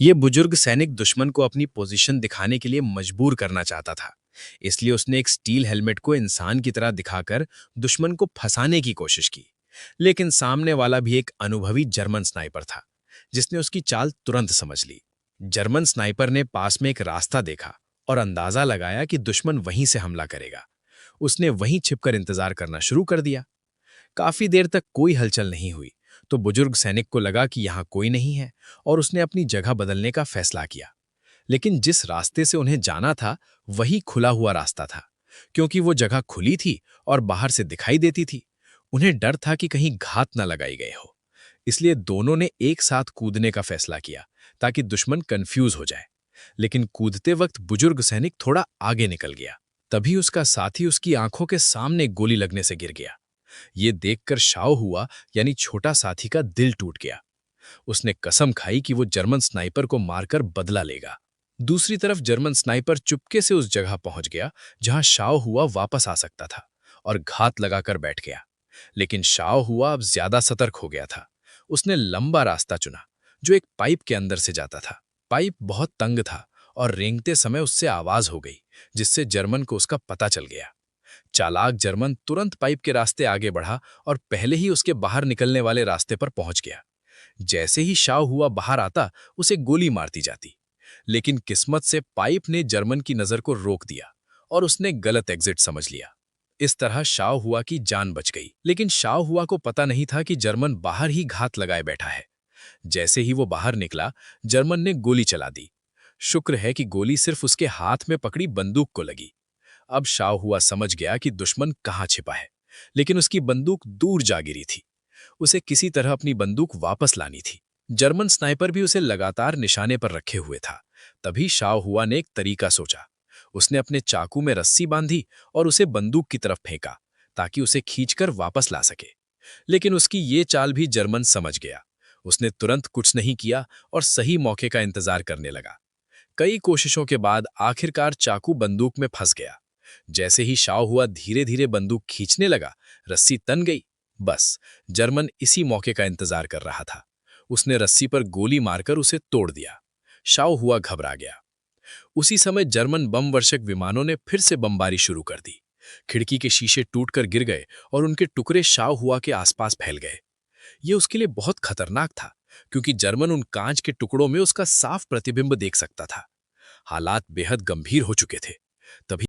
ये बुजुर्ग सैनिक दुश्मन को अपनी पोजीशन दिखाने के लिए मजबूर करना चाहता था। इसलिए उसने एक स्टील हेलमेट को इंसान की तरह दिखाकर दुश्मन को फंसाने की कोशिश की। लेकिन सामने वाला भी एक अनुभवी जर्मन स्नाइपर था, जिसने उसकी चाल तुरंत समझ ली। जर्मन स्नाइपर ने पास में एक रास्ता देखा और अंदाजा लगाया कि दुश्मन वहीं से हमला करेगा। उसने वहीं छिपकर इंतजार करना शुरू कर दिया। काफी देर तक कोई हलचल नहीं हुई, तो बुजुर्ग सैनिक को लगा कि यहाँ कोई नहीं है और उसने अपनी जगह बदलने का फैसला किया। लेकिन जिस रास्ते से उन्हें जाना था, वही खुला हुआ रास्ता था। क्योंकि वो जगह खुली थी और बाहर से दिखाई देती थी, उन्हें डर था कि कहीं घात न लगाई गए हो। इसलिए दोनों ने एक साथ कूदने का फैसला किया, ताकि दुश्मन कंफ्यूज हो जाए। लेकिन कूदते वक्त बुजुर्ग सैनिक थोड़ा आगे निकल गया। तभी उसका साथी उसकी आंखों के सामने गोली लगने से गिर गया। ये देखकर शाओ हुआ, यानी छोटा साथी का दिल टूट गया। उसने कसम खाई कि वो जर्मन स्नाइपर को मारकर बदला लेगा। दूसरी तरफ जर्मन स्नाइपर चुपके से उस जगह पहुंच गया जहां शाओ हुआ वापस आ सकता था, और घात लगाकर बैठ गया। लेकिन शाओ हुआ अब ज्यादा सतर्क हो गया था। उसने लंबा रास्ता चुना, जो एक पाइप के अंदर से जाता था। पाइप बहुत तंग था और रेंगते समय उससे आवाज हो गई, जिससे जर्मन को उसका पता चल गया। चालाक जर्मन तुरंत पाइप के रास्ते आगे बढ़ा और पहले ही उसके बाहर निकलने वाले रास्ते पर पहुंच गया। जैसे ही शाओ हुआ बाहर आता, उसे गोली मारती जाती। लेकिन किस्मत से पाइप ने जर्मन की नजर को रोक दिया और उसने गलत एग्जिट समझ लिया। इस तरह शाओ हुआ की जान बच गई। लेकिन शाओ हुआ को पता नहीं था कि जर्मन बाहर ही घात लगाए बैठा है। जैसे ही वो बाहर निकला, जर्मन ने गोली चला दी। शुक्र है कि गोली सिर्फ उसके हाथ में पकड़ी बंदूक को लगी। अब शाओ हुआ समझ गया कि दुश्मन कहाँ छिपा है, लेकिन उसकी बंदूक दूर जा गिरी थी। उसे किसी तरह अपनी बंदूक वापस लानी थी। जर्मन स्नाइपर भी उसे लगातार निशाने पर रखे हुए था। तभी शाओ हुआ ने एक तरीका सोचा। उसने अपने चाकू में रस्सी बांधी और उसे बंदूक की तरफ फेंका, ताकि उसे खींचकर वापस ला सके। लेकिन उसकी ये चाल भी जर्मन समझ गया। उसने तुरंत कुछ नहीं किया और सही मौके का इंतजार करने लगा। कई कोशिशों के बाद आखिरकार चाकू बंदूक में फंस गया। जैसे ही शाओ हुआ धीरे धीरे बंदूक खींचने लगा, रस्सी तन गई। बस, जर्मन इसी मौके का इंतजार कर रहा था। उसने रस्सी पर गोली मारकर उसे तोड़ दिया। शाओ हुआ घबरा गया। उसी समय जर्मन बम वर्षक विमानों ने फिर से बमबारी शुरू कर दी। खिड़की के शीशे टूटकर गिर गए और उनके टुकड़े शाओ हुआ के आसपास फैल गए। ये उसके लिए बहुत खतरनाक था, क्योंकि जर्मन उन कांच के टुकड़ों में उसका साफ प्रतिबिंब देख सकता था। हालात बेहद गंभीर हो चुके थे। तभी